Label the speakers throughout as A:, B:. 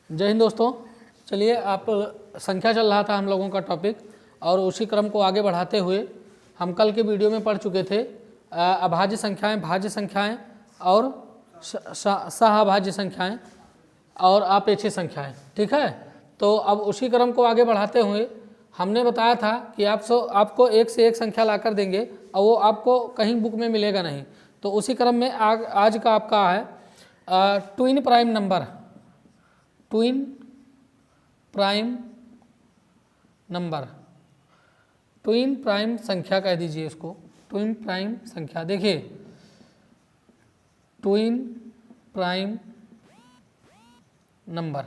A: जय हिंद दोस्तों। चलिए, आप संख्या चल रहा था हम लोगों का टॉपिक, और उसी क्रम को आगे बढ़ाते हुए हम कल के वीडियो में पढ़ चुके थे अभाज्य संख्याएं, भाज्य संख्याएं और सहअभाज्य संख्याएं और आपेक्षिक संख्याएं। ठीक है, तो अब उसी क्रम को आगे बढ़ाते हुए हमने बताया था कि आपको एक से एक संख्या लाकर देंगे और वो आपको कहीं बुक में मिलेगा नहीं। तो उसी क्रम में आज का आपका है twin prime number. Twin prime number, twin prime संख्या कह दीजिए इसको, ट्विन प्राइम संख्या। देखिए, ट्विन प्राइम नंबर,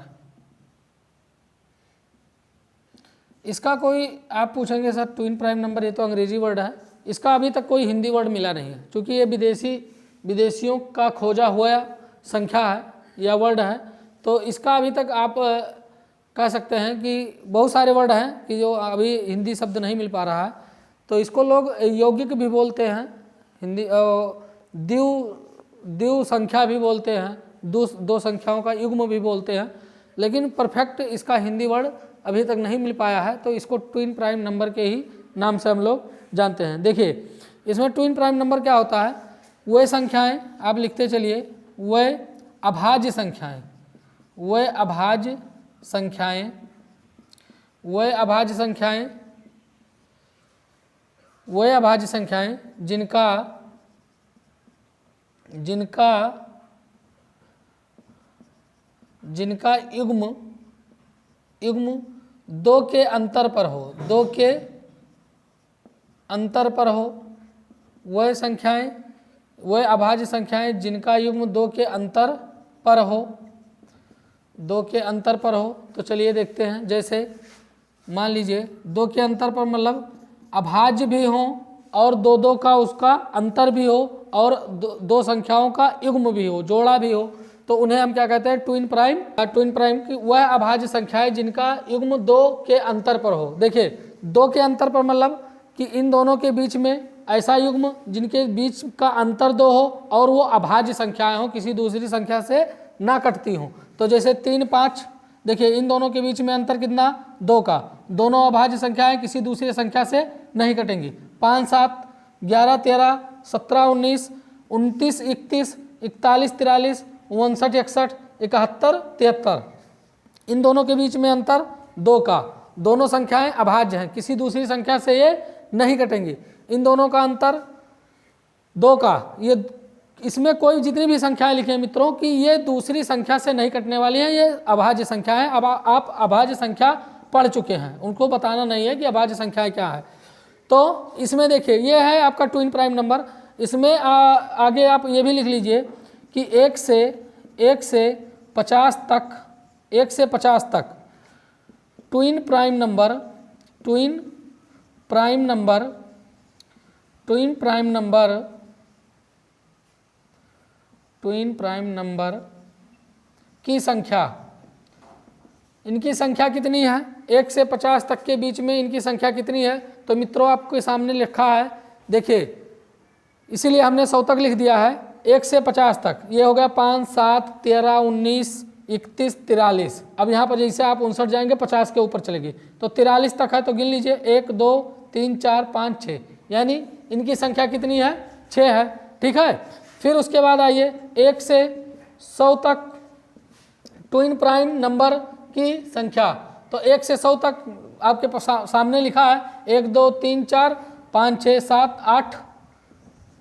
A: इसका कोई आप पूछेंगे सर ट्विन प्राइम नंबर, ये तो अंग्रेजी वर्ड है, इसका अभी तक कोई हिंदी वर्ड मिला नहीं है, क्योंकि ये विदेशियों का खोजा हुआ संख्या है या वर्ड है। तो इसका अभी तक आप कह सकते हैं कि बहुत सारे वर्ड हैं कि जो अभी हिंदी शब्द नहीं मिल पा रहा है। तो इसको लोग यौगिक भी बोलते हैं, हिंदी द्विव संख्या भी बोलते हैं, दो संख्याओं का युग्म भी बोलते हैं, लेकिन परफेक्ट इसका हिंदी वर्ड अभी तक नहीं मिल पाया है। तो इसको ट्विन प्राइम नंबर के ही नाम से हम लोग जानते हैं। देखिए, इसमें ट्विन प्राइम नंबर क्या होता है, वह संख्याएं आप लिखते चलिए, वह अभाज्य संख्याएं, वह अभाज्य संख्याएं, वह अभाज्य संख्याएं, वह अभाज्य संख्याएं जिनका युग्म दो के अंतर पर हो, दो के अंतर पर हो, वह संख्याएं, वह अभाज्य संख्याएं जिनका युग्म दो के अंतर पर हो, दो के अंतर पर हो। तो चलिए देखते हैं, जैसे मान लीजिए दो के अंतर पर मतलब अभाज्य भी हो और दो का उसका अंतर भी हो और दो संख्याओं का युग्म भी हो, जोड़ा भी हो, तो उन्हें हम क्या कहते हैं, ट्विन प्राइम। ट्विन प्राइम की वह अभाज्य संख्याएं जिनका युग्म दो के अंतर पर हो। देखिए, दो के अंतर पर मतलब कि इन दोनों के बीच में ऐसा युग्म जिनके बीच का अंतर दो हो और वो अभाज्य संख्याएं हो, किसी दूसरी संख्या से ना कटती हो। तो जैसे 3, 5, देखिए इन दोनों के बीच में अंतर कितना, 2 का, दोनों अभाज्य संख्याएं किसी दूसरी संख्या से नहीं कटेंगी। 5, 7, 11, 13, 17, 19, 29, 31, 41, 43, 59, 61, 71, 73, इन दोनों के बीच में अंतर 2 का, दोनों संख्याएं अभाज्य हैं, किसी दूसरी संख्या से ये नहीं कटेंगी। इन दोनों का अंतर 2 का, ये इसमें कोई जितनी भी संख्याएं लिखे मित्रों कि ये दूसरी संख्या से नहीं कटने वाली हैं, ये अभाज्य संख्या है। अब आप अभाज्य संख्या पढ़ चुके हैं, उनको बताना नहीं है कि अभाज्य संख्या क्या है। तो इसमें देखिए, ये है आपका ट्विन प्राइम नंबर। इसमें आगे आप ये भी लिख लीजिए कि 1 से 50 तक, 1 से 50 तक twin prime number, twin prime number, twin prime number, twin prime number की संख्या, इनकी संख्या कितनी है, 1 से 50 तक के बीच में इनकी संख्या कितनी है। तो मित्रों आपके सामने लिखा है, देखिए इसीलिए हमने 100 तक लिख दिया है, 1 से 50 तक। ये हो गया 5, 7, 13, 19, 31, 43। अब यहाँ पर जैसे आप 59 जाएंगे 50 के ऊपर चलेंगे तो 43 तक है, तो गिन लीजिए 1, 2, 3, 4, 5, 6, यानी इनकी संख्या कितनी है, 6 है। ठीक है, फिर उसके बाद आइए 1 से 100 तक ट्विन प्राइम नंबर की संख्या। तो 1 से 100 तक आपके सामने लिखा है 1, 2, 3, 4, 5, 6, 7, 8,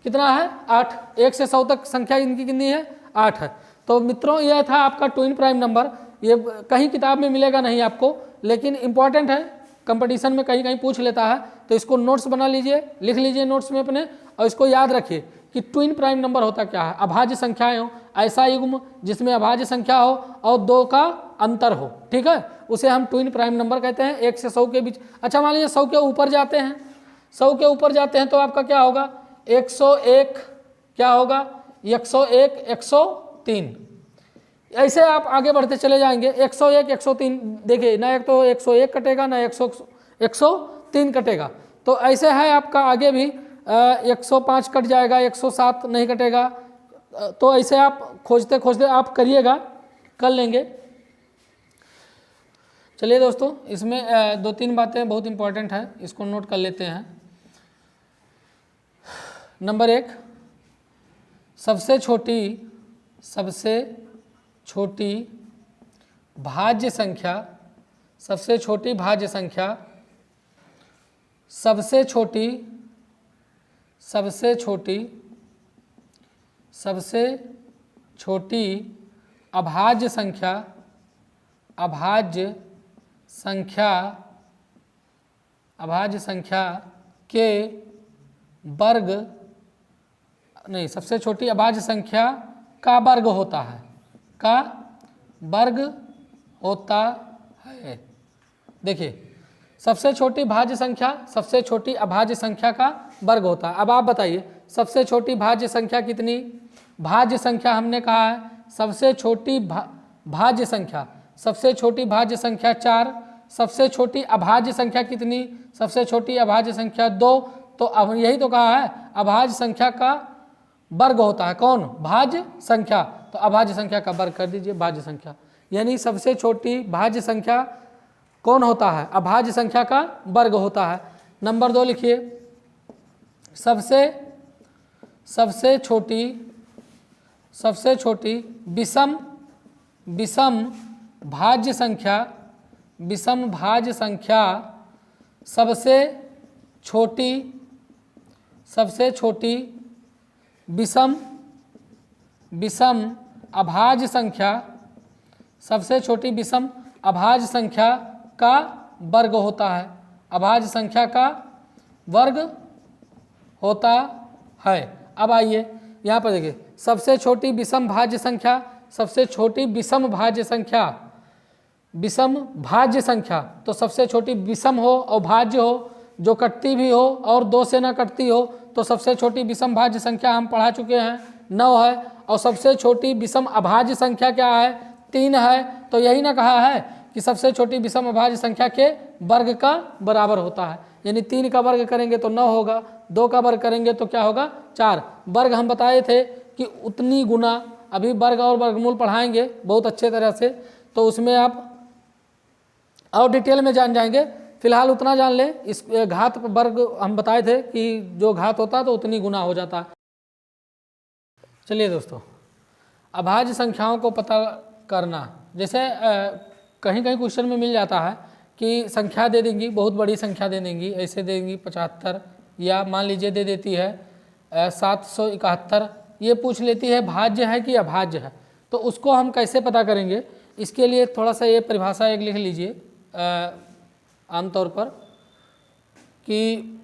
A: कितना है, 8। 1 से 100 तक संख्या इनकी कितनी है, 8 है। तो मित्रों यह था आपका ट्विन प्राइम नंबर। ये कहीं किताब में मिलेगा नहीं आपको, लेकिन इंपॉर्टेंट है, कंपटीशन में कहीं कहीं पूछ लेता है। तो इसको नोट्स बना लीजिए, लिख लीजिए नोट्स में अपने, और इसको याद रखिए कि ट्विन प्राइम नंबर होता क्या है, अभाज्य संख्याएं हो, ऐसा युग्म जिसमें अभाज्य संख्या हो और 2 का अंतर हो। ठीक है, उसे हम ट्विन प्राइम नंबर कहते हैं। 1 से 100 के बीच। अच्छा, मान लीजिए 100 के ऊपर जाते हैं, 100 के ऊपर जाते हैं तो आपका क्या होगा, 101, क्या होगा, 101, 103, ऐसे आप आगे बढ़ते चले जाएंगे। 101, 103, देखिए ना, एक तो 101 कटेगा ना 103 कटेगा। तो ऐसे है आपका आगे भी 105 कट जाएगा, 107 नहीं कटेगा। तो ऐसे आप खोजते खोजते आप करिएगा, कर लेंगे। चलिए दोस्तों, इसमें 2-3 बातें बहुत इंपॉर्टेंट है, इसको नोट कर लेते हैं। नंबर 1, सबसे छोटी भाज्य संख्या, सबसे छोटी भाज्य संख्या, सबसे छोटी अभाज्य संख्या के वर्ग, नहीं, सबसे छोटी अभाज्य संख्या का वर्ग होता है, देखिए, सबसे छोटी भाज्य संख्या सबसे छोटी अभाज्य संख्या का वर्ग होता है। अब आप बताइए सबसे छोटी भाज्य संख्या कितनी? भाज्य संख्या हमने कहा है सबसे छोटी भाज्य संख्या, सबसे छोटी भाज्य संख्या 4, सबसे छोटी अभाज्य संख्या कितनी? सबसे छोटी अभाज्य संख्या 2। तो अब यही तो कहा है अभाज्य संख्या का वर्ग होता है कौन? भाज्य संख्या। तो अभाज्य संख्या का वर्ग कर दीजिए भाज्य संख्या, यानी सबसे छोटी भाज्य संख्या कौन होता है? अभाज्य संख्या का वर्ग होता है। नंबर 2 लिखिए, सबसे छोटी विषम भाज्य संख्या, सबसे छोटी विषम अभाज्य संख्या, सबसे छोटी विषम अभाज्य संख्या का वर्ग होता है, अभाज्य संख्या का वर्ग होता है। अब आइए यहाँ पर देखिए, सबसे छोटी विषम भाज्य संख्या, सबसे छोटी विषम भाज्य संख्या, तो सबसे छोटी विषम हो और भाज्य हो, जो कटती भी हो और 2 से ना कटती हो, तो सबसे छोटी विषम भाज्य संख्या हम पढ़ा चुके हैं 9 है। और सबसे छोटी विषम अभाज्य संख्या क्या है? 3 है। तो यही ना कहा है कि सबसे छोटी विषम अभाज्य संख्या के वर्ग का बराबर होता है, यानी 3 का वर्ग करेंगे तो 9 होगा, 2 का वर्ग करेंगे तो क्या होगा? 4। वर्ग हम बताए थे कि उतनी गुना, अभी वर्ग और वर्गमूल पढ़ाएंगे बहुत अच्छे तरह से, तो उसमें आप और डिटेल में जान जाएंगे। फिलहाल उतना जान ले, इस घात वर्ग हम बताए थे कि जो घात होता है तो उतनी गुना हो जाता है। चलिए दोस्तों, अभाज्य संख्याओं को पता करना, जैसे कहीं कहीं क्वेश्चन में मिल जाता है कि संख्या दे देंगी, बहुत बड़ी संख्या दे देंगी, ऐसे दे देंगी 75, या मान लीजिए दे देती है 771, ये पूछ लेती है भाज्य है कि अभाज्य है। तो उसको हम कैसे पता करेंगे? इसके लिए थोड़ा सा ये परिभाषा एक लिख लीजिए आमतौर पर, कि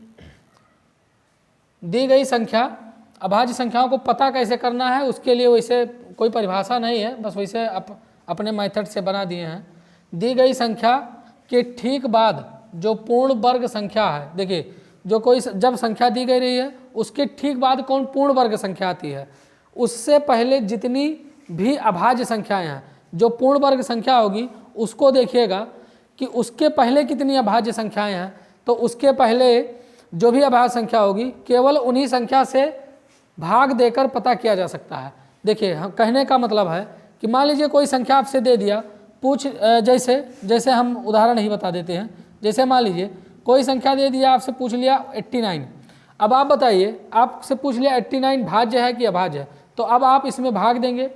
A: दी गई संख्या, अभाज्य संख्याओं को पता कैसे करना है उसके लिए वैसे कोई परिभाषा नहीं है, बस वैसे अपने मेथड से बना दिए हैं। दी गई संख्या के ठीक बाद जो पूर्ण वर्ग संख्या है, देखिए जो कोई जब संख्या दी गई रही है उसके ठीक बाद कौन पूर्ण वर्ग संख्या आती है, उससे पहले जितनी भी अभाज्य संख्याएं हैं, जो पूर्ण वर्ग संख्या होगी उसको देखिएगा कि उसके पहले कितनी अभाज्य संख्याएं हैं। तो उसके पहले जो भी अभाज्य संख्या होगी केवल उन्हीं संख्या से भाग देकर पता किया जा सकता है। देखिए, कहने का मतलब है कि मान लीजिए कोई संख्या आपसे दे दिया, जैसे हम उदाहरण ही बता देते हैं। जैसे मान लीजिए कोई संख्या दे दिया, आपसे पूछ लिया 89। अब आप बताइए, आपसे पूछ लिया 89 भाज्य है कि अभाज्य है, तो अब आप इसमें भाग देंगे,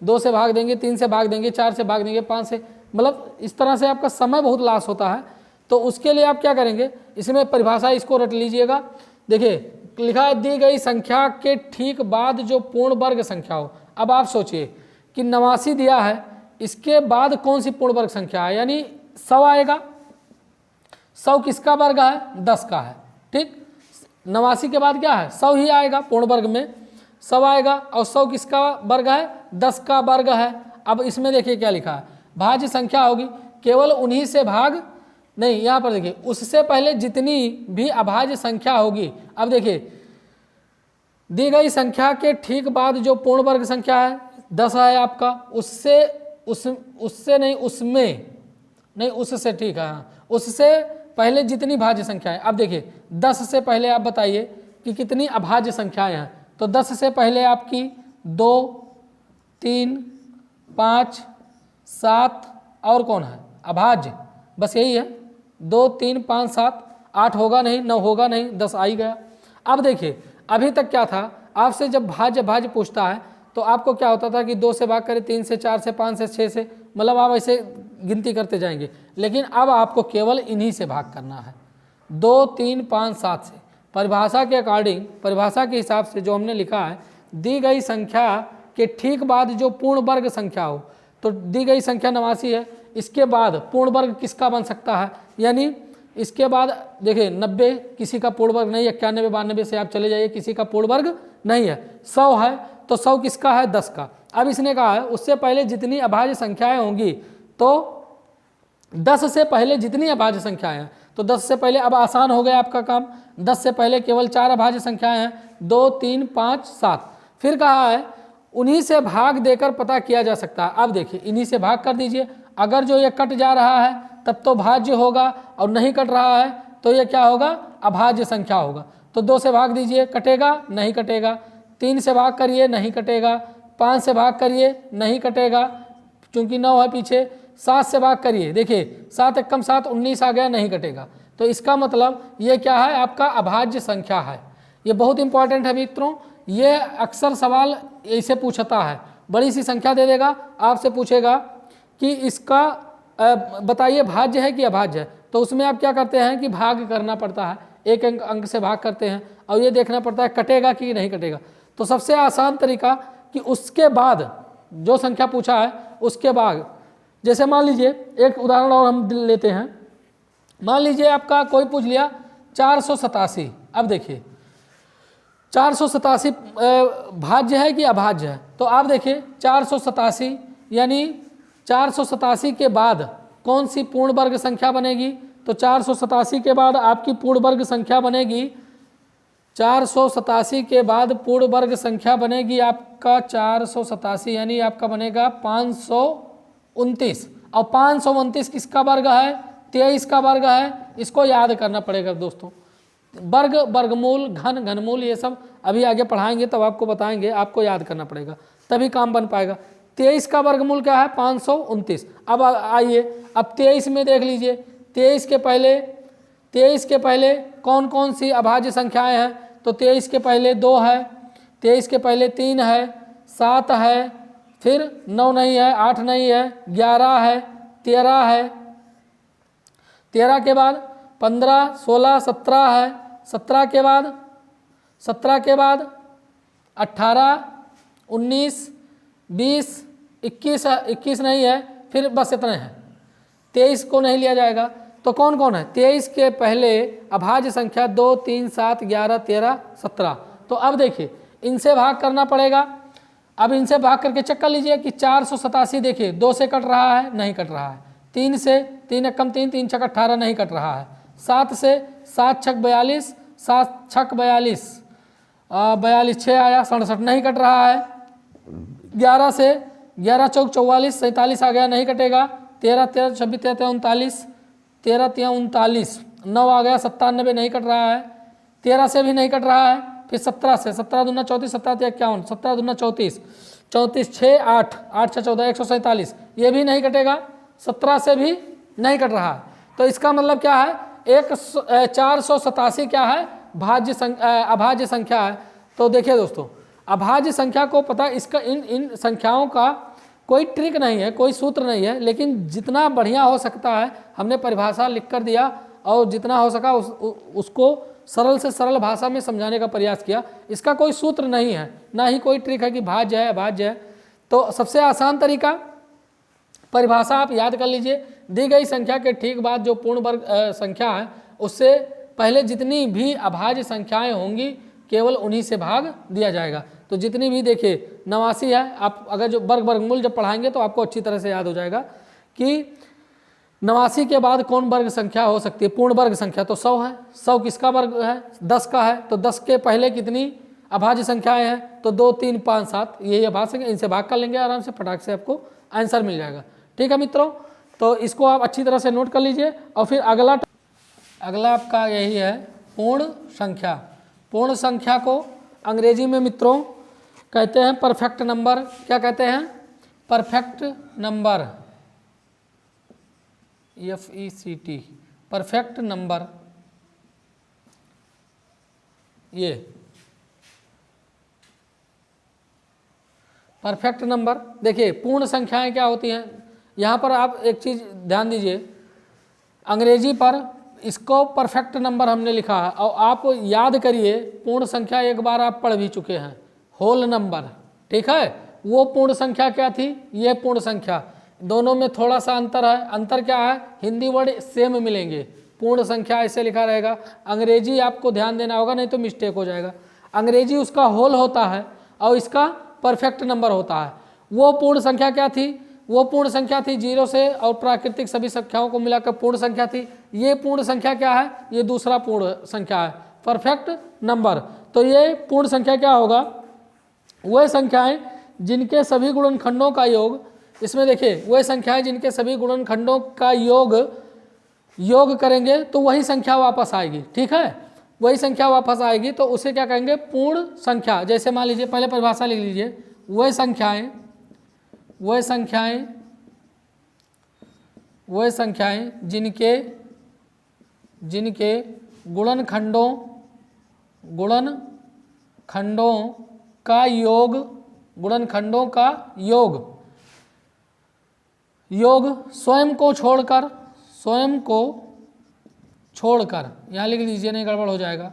A: 2 से भाग देंगे, 3 से भाग देंगे, 4 से भाग देंगे, 5 से, मतलब इस तरह से आपका समय बहुत लॉस होता है। तो उसके लिए आप क्या करेंगे, इसमें परिभाषा इसको रट लीजिएगा। देखिए लिखा है दी गई संख्या के ठीक बाद जो पूर्ण वर्ग संख्या हो। अब आप सोचिए कि 89 दिया है, इसके बाद कौन सी पूर्ण वर्ग संख्या है, यानी 100 आएगा। 100 किसका वर्ग है? 10 का है, ठीक। 89 के बाद क्या है? 100 ही आएगा, पूर्ण वर्ग में 100 आएगा, और 100 किसका वर्ग है? 10 का वर्ग है। अब इसमें देखिए क्या लिखा है, भाज्य संख्या होगी, केवल उन्हीं से भाग नहीं, यहाँ पर देखिए उससे पहले जितनी भी अभाज्य संख्या होगी। अब देखिए दी गई संख्या के ठीक बाद जो पूर्ण वर्ग संख्या है 10 है आपका, उससे नहीं, उसमें नहीं, उससे, ठीक है, उससे पहले जितनी भाज्य संख्या है। अब देखिए 10 से पहले आप बताइए कि कितनी अभाज्य संख्याएं हैं। तो 10 से पहले आपकी 2, 3, 5, 7 और कौन है? अभाज्य। बस यही है। 2 3 5 7 8 होगा नहीं, 9 होगा नहीं, 10 आ ही गया। अब देखिए अभी तक क्या था, आपसे जब भाज्य पूछता है तो आपको क्या होता था कि 2 से भाग करें, 3 से, 4 से, 5 से, 6 से, मतलब आप ऐसे गिनती करते जाएंगे। लेकिन अब आपको केवल इन्हीं से भाग करना है, 2 3 5 7 से। परिभाषा के अकॉर्डिंग, परिभाषा के हिसाब से जो हमने लिखा है, दी गई संख्या के ठीक बाद जो पूर्ण वर्ग संख्या हो, तो दी गई संख्या 89 है, इसके बाद पूर्ण वर्ग किसका बन सकता है, यानी इसके बाद देखिए 90 किसी का पूर्ण वर्ग नहीं, 91 92 से आप चले जाइए, किसी का पूर्ण वर्ग नहीं है। 100 है तो 100 किसका है, 10 का। अब इसने कहा है उससे पहले जितनी अभाज्य संख्याएं होंगी, तो 10 से पहले जितनी अभाज्य संख्याएं हैं, तो 10 से पहले, अब आसान हो गया आपका काम, 10 से पहले केवल 4 अभाज्य संख्याएं हैं, 2 3 5 7। फिर कहा है उन्हीं से भाग देकर पता किया जा सकता है। अब देखिए इन्हीं से भाग कर दीजिए, अगर जो ये कट जा रहा है तब तो भाज्य होगा, और नहीं कट रहा है तो ये क्या होगा, अभाज्य संख्या होगा। तो 2 से भाग दीजिए, कटेगा नहीं कटेगा, 3 से भाग करिए नहीं कटेगा, 5 से भाग करिए नहीं कटेगा क्योंकि 9 है पीछे, 7 से भाग करिए, देखिए 7 एकम 7 19 आ गया, नहीं कटेगा। तो इसका मतलब ये क्या है, आपका अभाज्य संख्या है। ये बहुत इंपॉर्टेंट है मित्रों, ये अक्सर सवाल ऐसे पूछता है, बड़ी सी संख्या दे देगा, आपसे पूछेगा कि इसका बताइए भाज्य है कि अभाज्य है, तो उसमें आप क्या करते हैं कि भाग करना पड़ता है, एक अंक से भाग करते हैं, और ये देखना पड़ता है कटेगा कि नहीं कटेगा। तो सबसे आसान तरीका कि उसके बाद जो संख्या पूछा है उसके बाद, जैसे मान लीजिए एक उदाहरण और हम लेते हैं, मान लीजिए आपका कोई पूछ लिया 487। अब देखिए 487 भाज्य है कि अभाज्य है, तो आप देखिए 487 यानी 487 के बाद कौन सी पूर्ण वर्ग संख्या बनेगी, तो 487 के बाद आपकी पूर्ण वर्ग संख्या बनेगी, 487 के बाद पूर्ण वर्ग संख्या बनेगी आपका 487 यानी आपका बनेगा 529, और 529 किसका वर्ग है, 23 का वर्ग है। इसको याद करना पड़ेगा दोस्तों, वर्ग, वर्गमूल, घन, घनमूल, ये सब अभी आगे पढ़ाएंगे तब आपको बताएंगे, आपको याद करना पड़ेगा तभी काम बन पाएगा। 23 का वर्गमूल क्या है, 529। अब आइए, अब 23 में देख लीजिए, 23 के पहले कौन कौन सी अभाज्य संख्याएं हैं, तो 23 के पहले 2 है, 23 के पहले 3 है, 7 है, फिर 9 नहीं है, 8 नहीं है, 11 है, 13 है, 13 के बाद 15 16 17 है, 17 के बाद 18 19 20 21 नहीं है, फिर बस इतने हैं, 23 को नहीं लिया जाएगा। तो कौन कौन है, 23 के पहले अभाज्य संख्या 2 3 7 11 13 17। तो अब देखिए इनसे भाग करना पड़ेगा। अब इनसे भाग करके चेक कर लीजिए कि 487 देखिए 2 से कट रहा है, नहीं कट रहा है, 3 से, 3 एकम 3 3 छक 18 नहीं कट रहा है, 7 से, 7 छक 42 7 छक 42 42 6 आया, 67 नहीं कट रहा है, 11 से, 11 चौक 44 47 आ गया, नहीं कटेगा, 13 13 26 13 39 13 39 9 आ गया, 97 नहीं कट रहा है, 13 से भी नहीं कट रहा है, फिर 17 से, 17 दूना 34 17 51 17 दूना 34 34 6 8 8 6 14 147, ये भी नहीं कटेगा, 17 से भी नहीं कट रहा है। तो इसका मतलब क्या है, 487 क्या है, अभाज्य संख्या है। तो देखिए दोस्तों, अभाज्य संख्या को पता, इसका इन संख्याओं का कोई ट्रिक नहीं है, कोई सूत्र नहीं है, लेकिन जितना बढ़िया हो सकता है हमने परिभाषा लिख कर दिया, और जितना हो सका उसको सरल से सरल भाषा में समझाने का प्रयास किया। इसका कोई सूत्र नहीं है, ना ही कोई ट्रिक है कि भाज्य है अभाज्य है। तो सबसे आसान तरीका, परिभाषा आप याद कर लीजिए, दी गई संख्या के ठीक बाद जो पूर्ण वर्ग संख्या है उससे पहले जितनी भी अभाज्य संख्याएं होंगी केवल उन्हीं से भाग दिया जाएगा। तो जितनी भी देखिए 89 है, आप अगर जो वर्गमूल जब पढ़ाएंगे तो आपको अच्छी तरह से याद हो जाएगा कि 89 के बाद कौन वर्ग संख्या हो सकती है, पूर्ण वर्ग संख्या तो 100 है, 100 किसका वर्ग है, 10 का है, तो 10 के पहले कितनी अभाज्य संख्याएं हैं, तो 2 3 5 7 यही अभाज्य संख्या, इनसे भाग कर लेंगे आराम से, फटाक से आपको आंसर मिल जाएगा। ठीक है मित्रों, तो इसको आप अच्छी तरह से नोट कर लीजिए। और फिर अगला आपका यही है पूर्ण संख्या। पूर्ण संख्या को अंग्रेजी में मित्रों कहते हैं परफेक्ट नंबर। क्या कहते हैं, perfect number, FECT, perfect number. ये परफेक्ट नंबर, देखिए पूर्ण संख्याएं क्या होती हैं, यहाँ पर आप एक चीज़ ध्यान दीजिए, अंग्रेजी पर इसको परफेक्ट नंबर हमने लिखा है, और आप याद करिए पूर्ण संख्या एक बार आप पढ़ भी चुके हैं, होल नंबर, ठीक है। वो पूर्ण संख्या क्या थी, ये पूर्ण संख्या, दोनों में थोड़ा सा अंतर है। अंतर क्या है, हिंदी वर्ड सेम मिलेंगे, पूर्ण संख्या ऐसे लिखा रहेगा, अंग्रेजी आपको ध्यान देना होगा नहीं तो मिस्टेक हो जाएगा। अंग्रेजी उसका होल होता है और इसका परफेक्ट नंबर होता है। वो पूर्ण संख्या क्या थी, वो पूर्ण संख्या थी 0 से और प्राकृतिक सभी संख्याओं को मिलाकर पूर्ण संख्या थी। ये पूर्ण संख्या क्या है, ये दूसरा पूर्ण संख्या है, परफेक्ट नंबर। तो ये पूर्ण संख्या क्या होगा, वह संख्याएं जिनके सभी गुणनखंडों का योग, इसमें देखिए वह संख्याएं जिनके सभी गुणनखंडों का योग करेंगे तो वही संख्या वापस आएगी, ठीक है, वही संख्या वापस आएगी, तो उसे क्या कहेंगे, पूर्ण संख्या। जैसे मान लीजिए, पहले परिभाषा लिख लीजिए, वह संख्याएं जिनके गुणनखंडों का योग स्वयं को छोड़कर, यहाँ लिख लीजिए नहीं गड़बड़ हो जाएगा,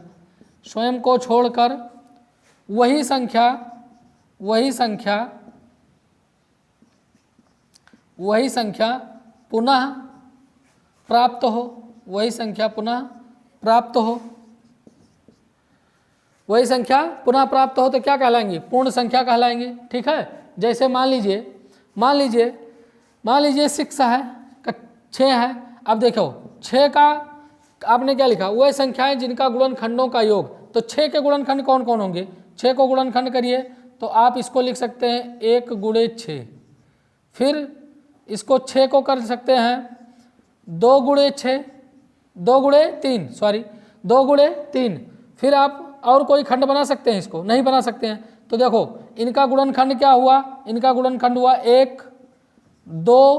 A: स्वयं को छोड़कर वही संख्या पुनः प्राप्त हो, वही संख्या पुनः प्राप्त हो तो क्या कहलाएंगी, पूर्ण संख्या कहलाएंगी, ठीक है। जैसे मान लीजिए 6 है, 6 है। अब देखो 6 का आपने क्या लिखा, वह संख्याएं जिनका गुणनखंडों का योग, तो 6 के गुणनखंड कौन कौन होंगे, 6 को गुणनखंड करिए तो आप इसको लिख सकते हैं 1 गुणे 6, फिर इसको 6 को कर सकते हैं 2 गुणे 3, फिर आप और कोई खंड बना सकते हैं, इसको नहीं बना सकते हैं। तो देखो इनका गुणनखंड क्या हुआ, इनका गुणनखंड हुआ 1 2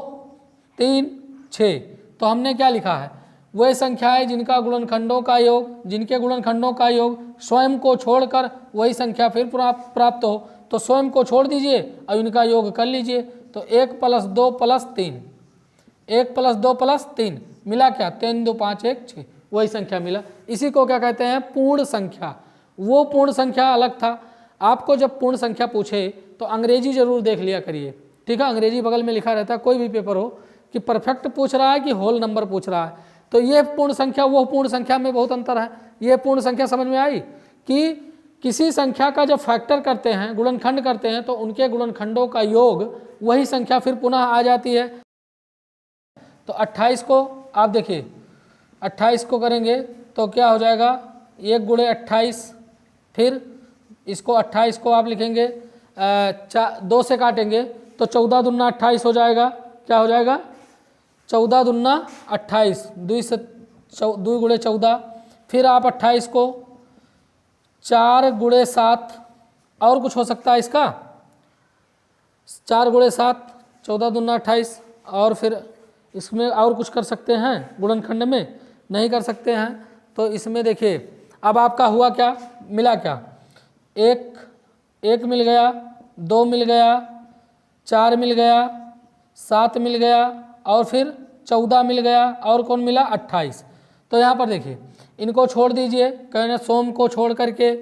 A: 3 6। तो हमने क्या लिखा है, वह संख्याएं जिनके गुणनखंडों का योग स्वयं को छोड़कर वही संख्या फिर प्राप्त हो, तो स्वयं को छोड़ दीजिए और इनका योग कर लीजिए। तो 1 + 2 + 3, 1 + 2 + 3 मिला क्या, 3 2 5 1 6, वही संख्या मिला। इसी को क्या कहते हैं, पूर्ण संख्या। वो पूर्ण संख्या अलग था। आपको जब पूर्ण संख्या पूछे तो अंग्रेजी जरूर देख लिया करिए, ठीक है। अंग्रेजी बगल में लिखा रहता है, कोई भी पेपर हो, कि परफेक्ट पूछ रहा है कि होल नंबर पूछ रहा है। तो ये पूर्ण संख्या, वो पूर्ण संख्या में बहुत अंतर है। ये पूर्ण संख्या समझ में आई कि किसी संख्या का जब फैक्टर करते हैं, गुणनखंड करते हैं, तो उनके गुणनखंडों का योग वही संख्या फिर पुनः आ जाती है। तो 28 को आप देखिए, 28 को करेंगे तो क्या हो जाएगा, 1 गुणे 28, फिर इसको 28 को आप लिखेंगे 2 से काटेंगे तो 14 दूना 28 हो जाएगा। क्या हो जाएगा, 14 दूना 28, 2 गुणे 14, फिर आप 28 को 4 गुणे 7, और कुछ हो सकता है इसका, 4 गुणे 7, 14 दूना 28, और फिर इसमें और कुछ कर सकते हैं, गुणनखंड में नहीं कर सकते हैं। तो इसमें देखिए अब आपका हुआ क्या, मिला क्या, 1 मिल गया, 2 मिल गया, 4 मिल गया, 7 मिल गया, और फिर 14 मिल गया, और कौन मिला, 28। तो यहाँ पर देखिए इनको छोड़ दीजिए, कहना सोम को छोड़ करके,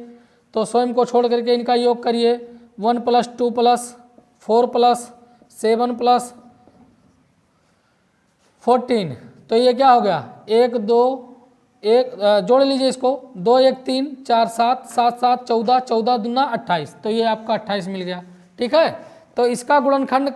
A: तो स्वयं को छोड़ करके इनका योग करिए, 1 + 2 + 4 + 7 + 14। तो ये क्या हो गया, 1 2 1, जोड़ लीजिए इसको, 2 1 3 4 7 7 7 14, 14 दूना 28, तो ये आपका 28 मिल गया, ठीक है। तो इसका गुणनखंड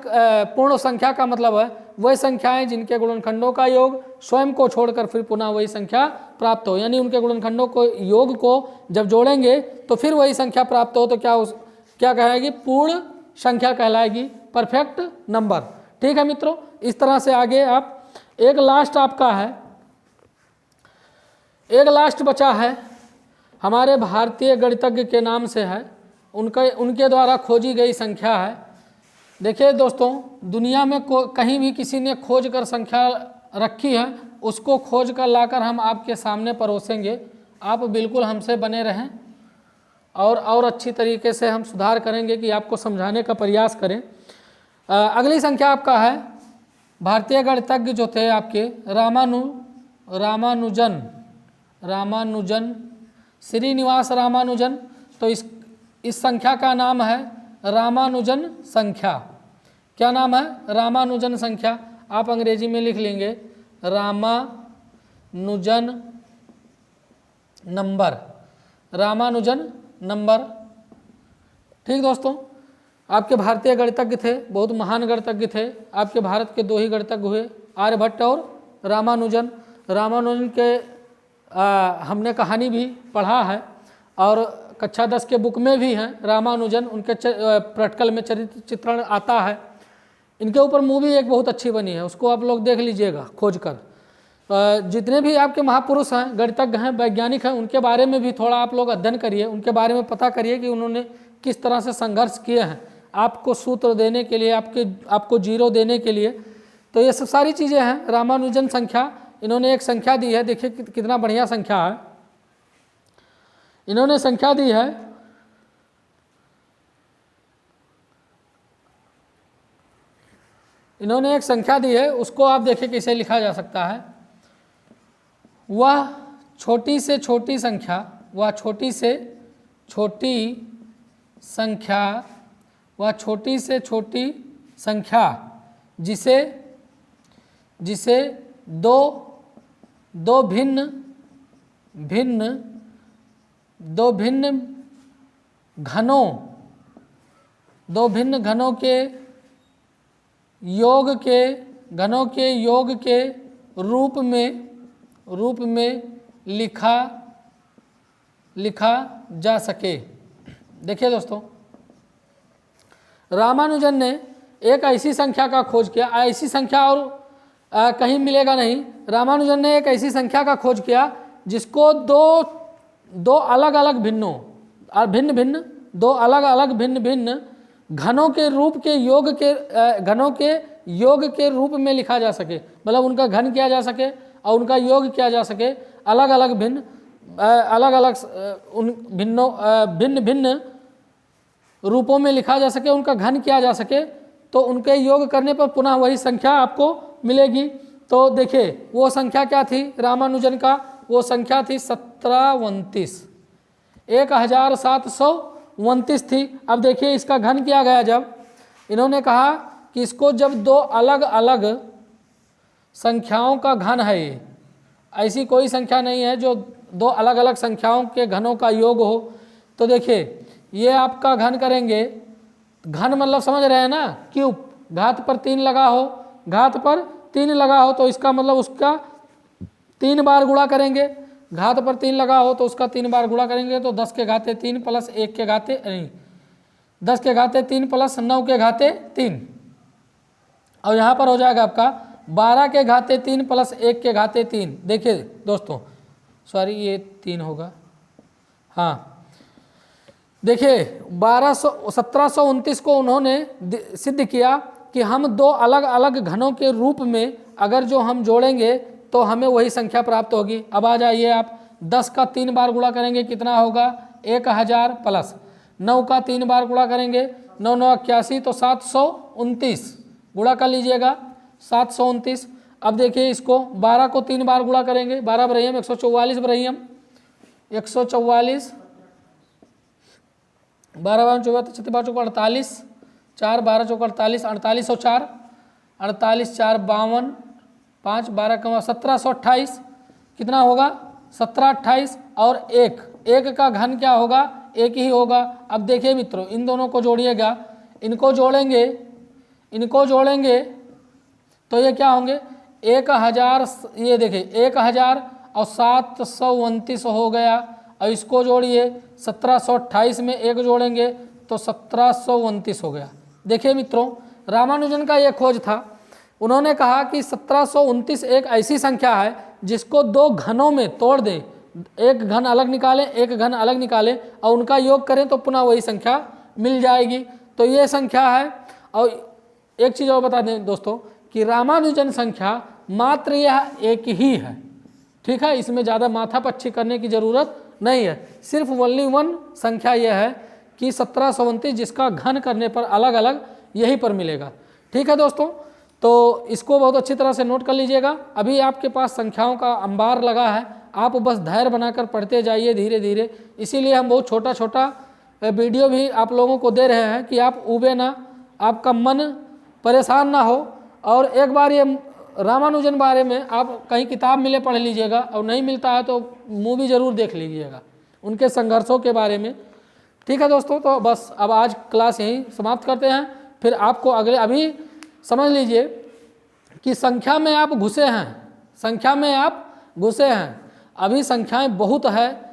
A: पूर्ण संख्या का मतलब है वह संख्याएं जिनके गुणनखंडों का योग स्वयं को छोड़कर फिर पुनः वही संख्या प्राप्त हो, यानी उनके गुणनखंडों को योग को जब जोड़ेंगे तो फिर वही संख्या प्राप्त हो, तो क्या कहलाएगी, पूर्ण संख्या कहलाएगी, परफेक्ट नंबर, ठीक है मित्रों। इस तरह से आगे आप, एक लास्ट आपका है, एक लास्ट बचा है, हमारे भारतीय गणितज्ञ के नाम से है, उनके द्वारा खोजी गई संख्या है। देखिए दोस्तों, दुनिया में कहीं भी किसी ने खोज कर संख्या रखी है उसको खोज कर लाकर हम आपके सामने परोसेंगे। आप बिल्कुल हमसे बने रहें और अच्छी तरीके से हम सुधार करेंगे कि आपको समझाने का प्रयास करें। अगली संख्या आपका है भारतीय गणितज्ञ जो थे आपके रामानुजन श्रीनिवास रामानुजन। तो इस संख्या का नाम है रामानुजन संख्या। क्या नाम है? रामानुजन संख्या। आप अंग्रेजी में लिख लेंगे रामानुजन नंबर, रामानुजन नंबर। ठीक दोस्तों, आपके भारतीय गणितज्ञ थे, बहुत महान गणितज्ञ थे। आपके भारत के 2 ही गणितज्ञ हुए, आर्यभट्ट और रामानुजन। रामानुजन के हमने कहानी भी पढ़ा है और कक्षा 10 के बुक में भी हैं रामानुजन, उनके प्रैक्टिकल में चरित्र चित्रण आता है। इनके ऊपर मूवी एक बहुत अच्छी बनी है, उसको आप लोग देख लीजिएगा खोज कर। जितने भी आपके महापुरुष हैं, गणितज्ञ हैं, वैज्ञानिक हैं, उनके बारे में भी थोड़ा आप लोग अध्ययन करिए, उनके बारे में पता करिए कि उन्होंने किस तरह से संघर्ष किए हैं आपको सूत्र देने के लिए, आपको जीरो देने के लिए। तो ये सब सारी चीज़ें हैं। रामानुजन संख्या, इन्होंने एक संख्या दी है, देखिए कितना बढ़िया संख्या है। इन्होंने संख्या दी है इन्होंने एक संख्या दी है, उसको आप देखिए कैसे लिखा जा सकता है। वह छोटी से छोटी संख्या, वह छोटी से छोटी संख्या, वह छोटी से छोटी संख्या जिसे दो भिन्न घनों के योग के रूप में लिखा जा सके। देखिए दोस्तों, रामानुजन ने एक ऐसी संख्या का खोज किया, ऐसी संख्या और कहीं मिलेगा नहीं। रामानुजन ने एक ऐसी संख्या का खोज किया जिसको दो अलग अलग भिन्न घनों के योग के रूप में लिखा जा सके, मतलब उनका घन किया जा सके और उनका योग किया जा सके। अलग अलग भिन्न रूपों में लिखा जा सके, उनका घन किया जा सके, तो उनके योग करने पर पुनः वही संख्या आपको मिलेगी। तो देखिए वो संख्या क्या थी रामानुजन का? वो संख्या थी 1729 थी। अब देखिए इसका घन किया गया जब, इन्होंने कहा कि इसको जब 2 अलग अलग संख्याओं का घन है, ये ऐसी कोई संख्या नहीं है जो 2 अलग अलग संख्याओं के घनों का योग हो। तो देखिए ये आपका घन करेंगे, घन मतलब समझ रहे हैं ना, क्यूब, घात पर 3 लगा हो, घात पर 3 लगा हो तो इसका मतलब उसका 3 बार गुणा करेंगे। घात पर 3 लगा हो तो उसका 3 बार गुणा करेंगे तो 10 के घाते 3 प्लस 1 के घाते नहीं, 10 के घाते 3 प्लस 9 के घाते 3, और यहाँ पर हो जाएगा आपका 12 के घाते 3 प्लस 1 के घाते 3। देखिए दोस्तों, सॉरी ये 3 होगा, हाँ देखिए 1729 को उन्होंने सिद्ध किया कि हम 2 अलग अलग घनों के रूप में अगर जो हम जोड़ेंगे तो हमें वही संख्या प्राप्त होगी। अब आ जाइए आप, 10 का 3 बार गुणा करेंगे कितना होगा? 1000 प्लस 9 का 3 बार गुणा करेंगे 9 9 81 तो 729 गुणा कर लीजिएगा 729। अब देखिए इसको 12 को 3 बार गुणा करेंगे, 12 बरहियम 144 बरहियम 144, 12 बार 24 36 बार 48, 4 12 चौक 48, 48 और 4 48 4 52, 5 12 का 1728 कितना होगा? 1728 और 1 का घन क्या होगा? 1 ही होगा। अब देखिए मित्रों, इन दोनों को जोड़िएगा, इनको जोड़ेंगे तो ये क्या होंगे? 1000, ये देखिए 1000 और 729 हो गया, और इसको जोड़िए 1728 में 1 जोड़ेंगे तो 1729 हो गया। देखिए मित्रों, रामानुजन का ये खोज था, उन्होंने कहा कि 1729 एक ऐसी संख्या है जिसको 2 घनों में तोड़ दें, एक घन अलग निकालें, एक घन अलग निकालें और उनका योग करें तो पुनः वही संख्या मिल जाएगी। तो ये संख्या है। और एक चीज़ और बता दें दोस्तों कि रामानुजन संख्या मात्र यह एक ही है। ठीक है, इसमें ज़्यादा माथापच्ची करने की ज़रूरत नहीं है। सिर्फ ओनली वन संख्या यह है कि 1729, जिसका घन करने पर अलग अलग यही पर मिलेगा। ठीक है दोस्तों, तो इसको बहुत अच्छी तरह से नोट कर लीजिएगा। अभी आपके पास संख्याओं का अंबार लगा है, आप बस धैर्य बनाकर पढ़ते जाइए धीरे धीरे। इसीलिए हम बहुत छोटा छोटा वीडियो भी आप लोगों को दे रहे हैं कि आप ऊबे ना, आपका मन परेशान ना हो। और एक बार ये रामानुजन बारे में आप कहीं किताब मिले पढ़ लीजिएगा, और नहीं मिलता है तो मूवी ज़रूर देख लीजिएगा उनके संघर्षों के बारे में। ठीक है दोस्तों, तो बस अब आज क्लास यहीं समाप्त करते हैं। फिर आपको अगले, अभी समझ लीजिए कि संख्या में आप घुसे हैं, संख्या में आप घुसे हैं। अभी संख्याएं बहुत है,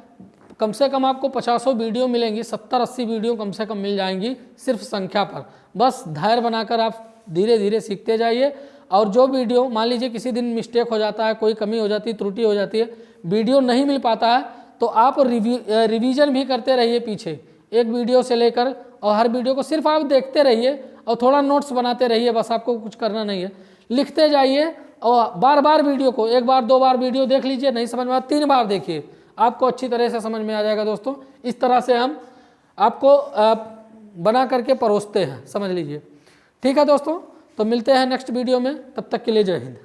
A: कम से कम आपको 50 वीडियो मिलेंगी, 70-80 वीडियो कम से कम मिल जाएंगी सिर्फ संख्या पर। बस धैर्य बनाकर आप धीरे धीरे सीखते जाइए। और जो वीडियो, मान लीजिए किसी दिन मिस्टेक हो जाता है, कोई कमी हो जाती है, त्रुटि हो जाती है, वीडियो नहीं मिल पाता है, तो आप रिवीजन भी करते रहिए पीछे, एक वीडियो से लेकर, और हर वीडियो को सिर्फ आप देखते रहिए और थोड़ा नोट्स बनाते रहिए। बस आपको कुछ करना नहीं है, लिखते जाइए और बार बार वीडियो को, एक बार 2 बार वीडियो देख लीजिए, नहीं समझ में आया 3 बार देखिए, आपको अच्छी तरह से समझ में आ जाएगा दोस्तों। इस तरह से हम आपको बना करके परोसते हैं, समझ लीजिए। ठीक है दोस्तों, तो मिलते हैं नेक्स्ट वीडियो में, तब तक के लिए जय हिंद।